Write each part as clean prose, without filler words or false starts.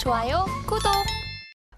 좋아요, 구독!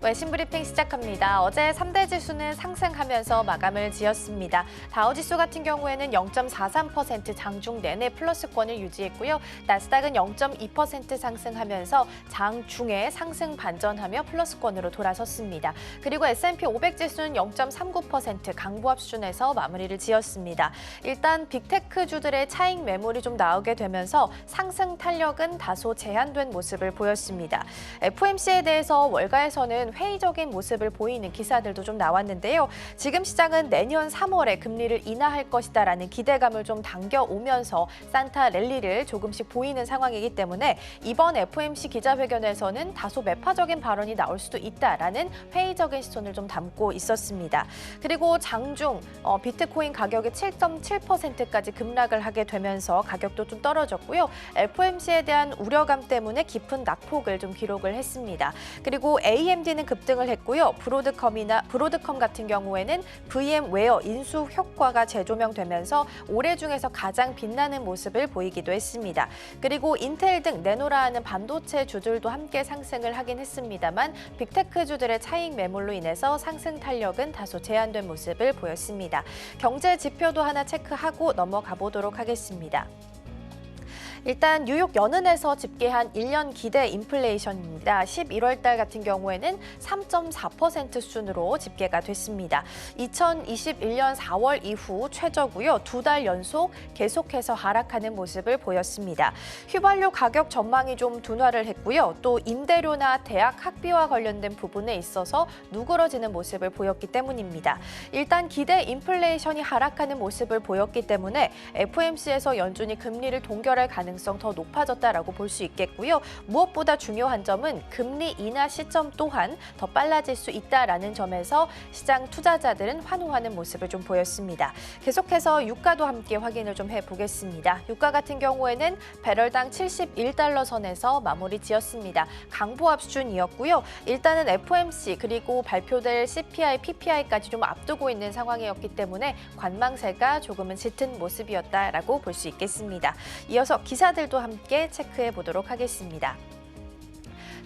외신 브리핑 시작합니다. 어제 3대 지수는 상승하면서 마감을 지었습니다. 다우지수 같은 경우에는 0.43% 장중 내내 플러스권을 유지했고요. 나스닥은 0.2% 상승하면서 장중에 상승 반전하며 플러스권으로 돌아섰습니다. 그리고 S&P 500 지수는 0.39% 강보합 수준에서 마무리를 지었습니다. 일단 빅테크주들의 차익 매물이 좀 나오게 되면서 상승 탄력은 다소 제한된 모습을 보였습니다. FOMC에 대해서 월가에서는 회의적인 모습을 보이는 기사들도 좀 나왔는데요. 지금 시장은 내년 3월에 금리를 인하할 것이다라는 기대감을 좀 당겨오면서 산타 랠리를 조금씩 보이는 상황이기 때문에 이번 FOMC 기자회견에서는 다소 매파적인 발언이 나올 수도 있다라는 회의적인 시선을 좀 담고 있었습니다. 그리고 장중 비트코인 가격이 7.7%까지 급락을 하게 되면서 가격도 좀 떨어졌고요. FOMC에 대한 우려감 때문에 깊은 낙폭을 좀 기록을 했습니다. 그리고 AMD는 급등을 했고요. 브로드컴 같은 경우에는 VM웨어 인수 효과가 재조명되면서 올해 중에서 가장 빛나는 모습을 보이기도 했습니다. 그리고 인텔 등 내노라하는 반도체 주들도 함께 상승을 하긴 했습니다만 빅테크주들의 차익 매물로 인해서 상승 탄력은 다소 제한된 모습을 보였습니다. 경제 지표도 하나 체크하고 넘어가 보도록 하겠습니다. 일단 뉴욕 연은에서 집계한 1년 기대 인플레이션입니다. 11월 달 같은 경우에는 3.4% 수준으로 집계가 됐습니다. 2021년 4월 이후 최저고요. 2달 연속 계속해서 하락하는 모습을 보였습니다. 휘발유 가격 전망이 좀 둔화를 했고요. 또 임대료나 대학 학비와 관련된 부분에 있어서 누그러지는 모습을 보였기 때문입니다. 일단 기대 인플레이션이 하락하는 모습을 보였기 때문에 FOMC에서 연준이 금리를 동결할 가능성이 더 높아졌다라고 볼 수 있겠고요. 무엇보다 중요한 점은 금리 인하 시점 또한 더 빨라질 수 있다라는 점에서 시장 투자자들은 환호하는 모습을 좀 보였습니다. 계속해서 유가도 함께 확인을 좀 해보겠습니다. 유가 같은 경우에는 배럴당 71달러 선에서 마무리 지었습니다. 강보합 수준이었고요. 일단은 FOMC 그리고 발표될 CPI, PPI까지 좀 앞두고 있는 상황이었기 때문에 관망세가 조금은 짙은 모습이었다라고 볼 수 있겠습니다. 이어서 기사들도 함께 체크해 보도록 하겠습니다.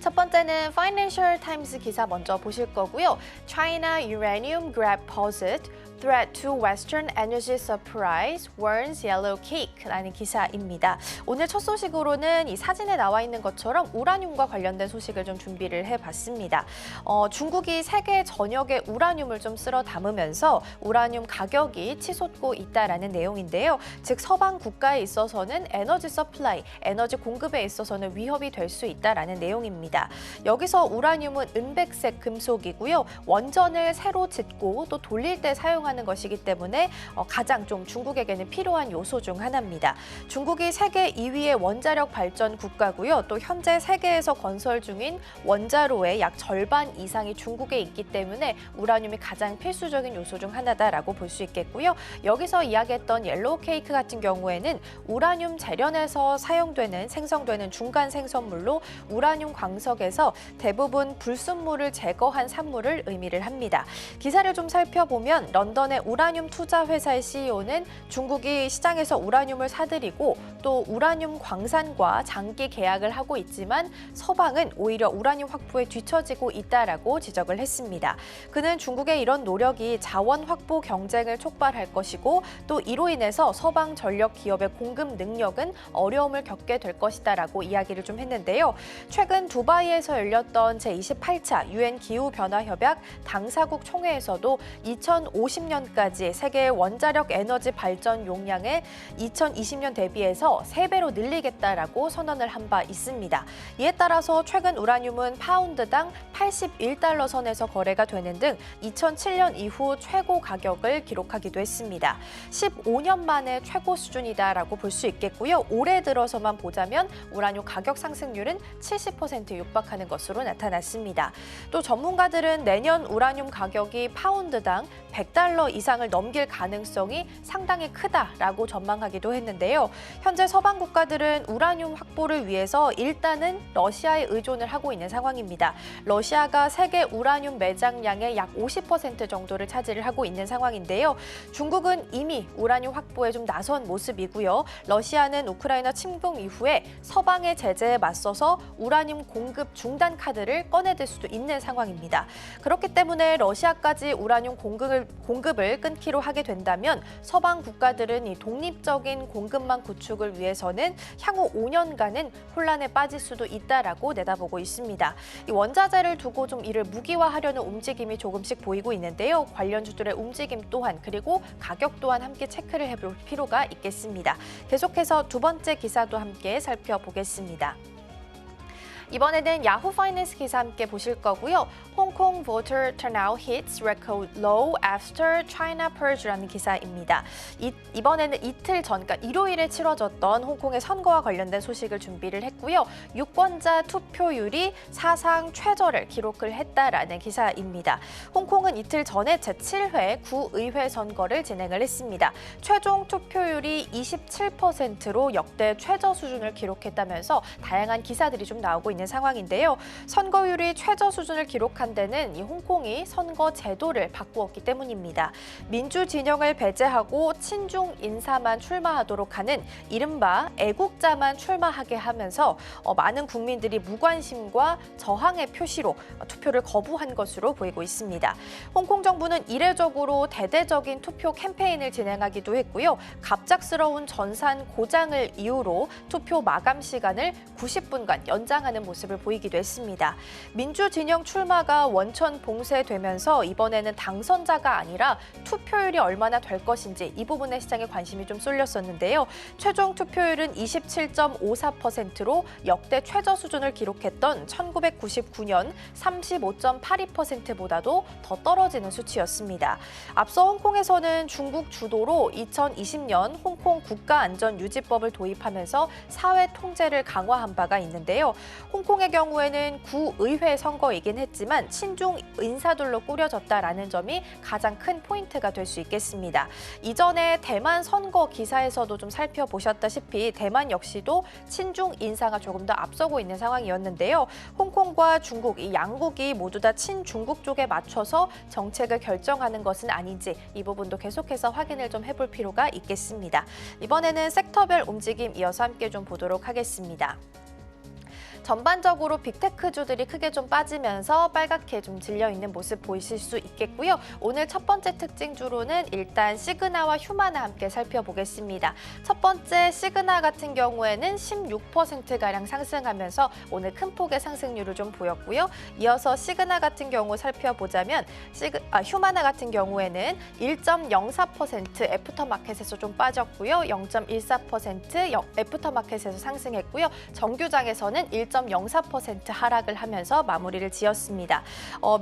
첫 번째는 Financial Times 기사 먼저 보실 거고요. China uranium grab paused. Threat to Western energy supplies warns yellow cake라는 기사입니다. 오늘 첫 소식으로는 이 사진에 나와 있는 것처럼 우라늄과 관련된 소식을 좀 준비를 해봤습니다. 중국이 세계 전역에 우라늄을 좀 쓸어 담으면서 우라늄 가격이 치솟고 있다라는 내용인데요. 즉 서방 국가에 있어서는 에너지 서플라이, 에너지 공급에 있어서는 위협이 될 수 있다라는 내용입니다. 여기서 우라늄은 은백색 금속이고요. 원전을 새로 짓고 또 돌릴 때 사용하는 것이기 때문에 가장 좀 중국에게는 필요한 요소 중 하나입니다. 중국이 세계 2위의 원자력 발전 국가고요. 또 현재 세계에서 건설 중인 원자로의 약 절반 이상이 중국에 있기 때문에 우라늄이 가장 필수적인 요소 중 하나다라고 볼 수 있겠고요. 여기서 이야기했던 옐로우 케이크 같은 경우에는 우라늄 재련에서 생성되는 중간 생성물로 우라늄 광석에서 대부분 불순물을 제거한 산물을 의미를 합니다. 기사를 좀 살펴보면 런던의 우라늄 투자 회사의 CEO는 중국이 시장에서 우라늄을 사들이고 또 우라늄 광산과 장기 계약을 하고 있지만 서방은 오히려 우라늄 확보에 뒤처지고 있다라고 지적을 했습니다. 그는 중국의 이런 노력이 자원 확보 경쟁을 촉발할 것이고 또 이로 인해서 서방 전력 기업의 공급 능력은 어려움을 겪게 될 것이다라고 이야기를 좀 했는데요. 최근 두바이에서 열렸던 제28차 유엔 기후변화협약 당사국 총회에서도 2050년까지 세계 원자력 에너지 발전 용량을 2020년 대비해서 3배로 늘리겠다라고 선언을 한 바 있습니다. 이에 따라서 최근 우라늄은 파운드당 81달러 선에서 거래가 되는 등 2007년 이후 최고 가격을 기록하기도 했습니다. 15년 만에 최고 수준이다라고 볼 수 있겠고요. 올해 들어서만 보자면 우라늄 가격 상승률은 70% 육박하는 것으로 나타났습니다. 또 전문가들은 내년 우라늄 가격이 파운드당 100달러 이상을 넘길 가능성이 상당히 크다라고 전망하기도 했는데요. 현재 서방 국가들은 우라늄 확보를 위해서 일단은 러시아에 의존을 하고 있는 상황입니다. 러시아 러시아가 세계 우라늄 매장량의 약 50% 정도를 차지를 하고 있는 상황인데요. 중국은 이미 우라늄 확보에 좀 나선 모습이고요. 러시아는 우크라이나 침공 이후에 서방의 제재에 맞서서 우라늄 공급 중단 카드를 꺼내들 수도 있는 상황입니다. 그렇기 때문에 러시아까지 우라늄 공급을 끊기로 하게 된다면 서방 국가들은 이 독립적인 공급망 구축을 위해서는 향후 5년간은 혼란에 빠질 수도 있다라고 내다보고 있습니다. 이 원자재를 두고 좀 이를 무기화하려는 움직임이 조금씩 보이고 있는데요. 관련주들의 움직임 또한 그리고 가격 또한 함께 체크를 해볼 필요가 있겠습니다. 계속해서 두 번째 기사도 함께 살펴보겠습니다. 이번에는 야후 파이낸스 기사 함께 보실 거고요. Hong Kong voter turnout hits record low after China purge라는 기사입니다. 이번에는 이틀 전, 그러니까 일요일에 치러졌던 홍콩의 선거와 관련된 소식을 준비를 했고요. 유권자 투표율이 사상 최저를 기록을 했다라는 기사입니다. 홍콩은 이틀 전에 제7회 구의회 선거를 진행을 했습니다. 최종 투표율이 27%로 역대 최저 수준을 기록했다면서 다양한 기사들이 좀 나오고 있는 상황인데요. 선거율이 최저 수준을 기록한 데는 이 홍콩이 선거 제도를 바꾸었기 때문입니다. 민주 진영을 배제하고 친중 인사만 출마하도록 하는 이른바 애국자만 출마하게 하면서 많은 국민들이 무관심과 저항의 표시로 투표를 거부한 것으로 보이고 있습니다. 홍콩 정부는 이례적으로 대대적인 투표 캠페인을 진행하기도 했고요. 갑작스러운 전산 고장을 이유로 투표 마감 시간을 90분간 연장하는 모습을 보이기도 했습니다. 민주 진영 출마가 원천 봉쇄되면서 이번에는 당선자가 아니라 투표율이 얼마나 될 것인지 이 부분에 시장에 관심이 좀 쏠렸었는데요. 최종 투표율은 27.54%로 역대 최저 수준을 기록했던 1999년 35.82%보다도 더 떨어지는 수치였습니다. 앞서 홍콩에서는 중국 주도로 2020년 홍콩 국가안전유지법을 도입하면서 사회 통제를 강화한 바가 있는데요. 홍콩의 경우에는 구의회 선거이긴 했지만 친중 인사들로 꾸려졌다라는 점이 가장 큰 포인트가 될 수 있겠습니다. 이전에 대만 선거 기사에서도 좀 살펴보셨다시피 대만 역시도 친중 인사가 조금 더 앞서고 있는 상황이었는데요. 홍콩과 중국 이 양국이 모두 다 친중국 쪽에 맞춰서 정책을 결정하는 것은 아닌지 이 부분도 계속해서 확인을 좀 해볼 필요가 있겠습니다. 이번에는 섹터별 움직임 이어서 함께 좀 보도록 하겠습니다. 전반적으로 빅테크주들이 크게 좀 빠지면서 빨갛게 좀 질려있는 모습 보이실 수 있겠고요. 오늘 첫 번째 특징주로는 일단 시그나와 휴마나 함께 살펴보겠습니다. 첫 번째 시그나 같은 경우에는 16%가량 상승하면서 오늘 큰 폭의 상승률을 좀 보였고요. 이어서 시그나 같은 경우 살펴보자면 휴마나 같은 경우에는 1.04% 애프터마켓에서 좀 빠졌고요. 0.14% 애프터마켓에서 상승했고요. 정규장에서는 1.04% 하락을 하면서 마무리를 지었습니다.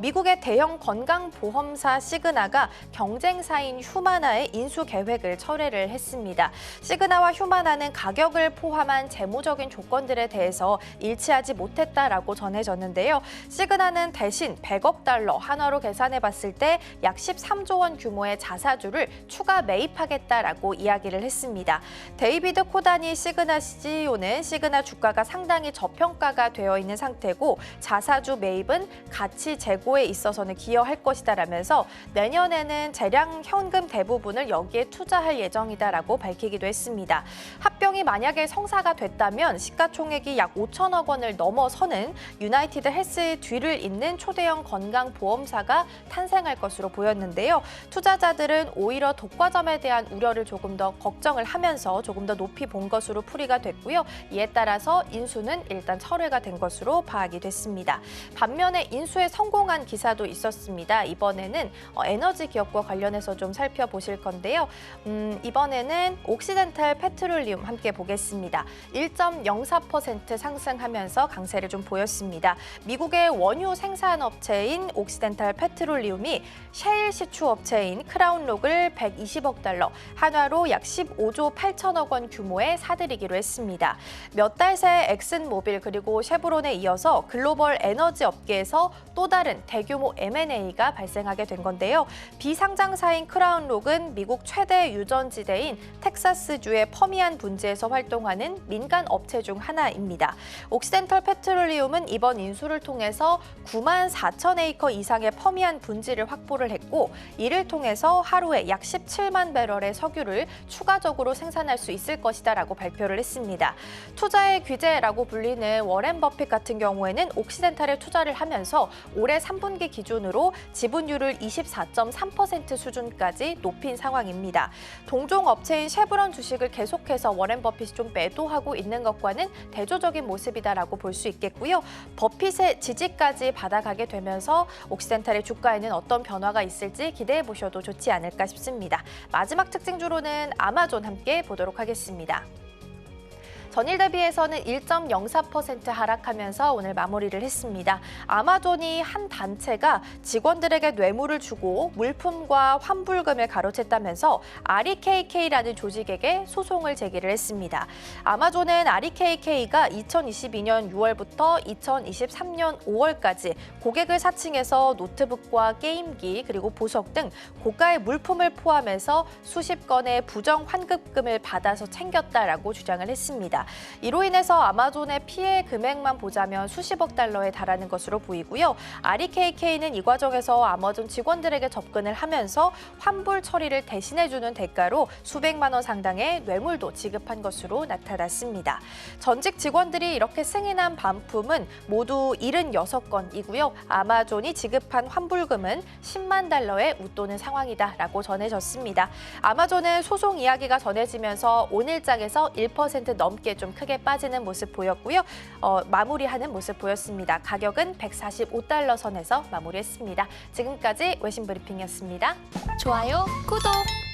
미국의 대형 건강보험사 시그나가 경쟁사인 휴마나의 인수 계획을 철회를 했습니다. 시그나와 휴마나는 가격을 포함한 재무적인 조건들에 대해서 일치하지 못했다라고 전해졌는데요. 시그나는 대신 100억 달러 한화로 계산해 봤을 때 약 13조 원 규모의 자사주를 추가 매입하겠다라고 이야기를 했습니다. 데이비드 코다니 시그나 CEO는 시그나 주가가 상당히 저평가가 되어 있는 상태고 자사주 매입은 가치 재고에 있어서는 기여할 것이다라면서 내년에는 재량 현금 대부분을 여기에 투자할 예정이다라고 밝히기도 했습니다. 합병이 만약에 성사가 됐다면 시가총액이 약 5천억 원을 넘어서는 유나이티드 헬스의 뒤를 잇는 초대형 건강보험사가 탄생할 것으로 보였는데요. 투자자들은 오히려 독과점에 대한 우려를 조금 더 걱정을 하면서 조금 더 높이 본 것으로 풀이가 됐고요. 이에 따라서 인수는 일단 철회가 된 것으로 파악이 됐습니다. 반면에 인수에 성공한 기사도 있었습니다. 이번에는 에너지 기업과 관련해서 좀 살펴보실 건데요. 이번에는 옥시덴탈 페트롤리움 함께 보겠습니다. 1.04% 상승하면서 강세를 좀 보였습니다. 미국의 원유 생산업체인 옥시덴탈 페트롤리움이 셰일 시추업체인 크라운록을 120억 달러, 한화로 약 15조 8천억 원 규모에 사들이기로 했습니다. 몇 달 새 엑슨모빌 그리고 그리고 쉐브론에 이어서 글로벌 에너지 업계에서 또 다른 대규모 M&A가 발생하게 된 건데요. 비상장사인 크라운록은 미국 최대 유전지대인 텍사스주의 퍼미안 분지에서 활동하는 민간 업체 중 하나입니다. 옥시덴탈 페트롤리움은 이번 인수를 통해서 9만 4천 에이커 이상의 퍼미안 분지를 확보를 했고, 이를 통해서 하루에 약 17만 배럴의 석유를 추가적으로 생산할 수 있을 것이다라고 발표를 했습니다. 투자의 귀재라고 불리는 워렌 버핏 같은 경우에는 옥시덴탈에 투자를 하면서 올해 3분기 기준으로 지분율을 24.3% 수준까지 높인 상황입니다. 동종 업체인 쉐브론 주식을 계속해서 워렌 버핏이 좀 매도하고 있는 것과는 대조적인 모습이다라고 볼 수 있겠고요. 버핏의 지지까지 받아가게 되면서 옥시덴탈의 주가에는 어떤 변화가 있을지 기대해 보셔도 좋지 않을까 싶습니다. 마지막 특징주로는 아마존 함께 보도록 하겠습니다. 전일 대비해서는 1.04% 하락하면서 오늘 마무리를 했습니다. 아마존이 한 단체가 직원들에게 뇌물을 주고 물품과 환불금을 가로챘다면서 REKK라는 조직에게 소송을 제기를 했습니다. 아마존은 REKK가 2022년 6월부터 2023년 5월까지 고객을 사칭해서 노트북과 게임기 그리고 보석 등 고가의 물품을 포함해서 수십 건의 부정 환급금을 받아서 챙겼다라고 주장을 했습니다. 이로 인해서 아마존의 피해 금액만 보자면 수십억 달러에 달하는 것으로 보이고요. REKK는 이 과정에서 아마존 직원들에게 접근을 하면서 환불 처리를 대신해주는 대가로 수백만 원 상당의 뇌물도 지급한 것으로 나타났습니다. 전직 직원들이 이렇게 승인한 반품은 모두 76건이고요. 아마존이 지급한 환불금은 10만 달러에 웃도는 상황이다라고 전해졌습니다. 아마존은 소송 이야기가 전해지면서 오늘장에서 1% 넘게 좀 크게 빠지는 모습 보였고요. 마무리하는 모습 보였습니다. 가격은 145달러 선에서 마무리했습니다. 지금까지 외신 브리핑이었습니다. 좋아요, 구독!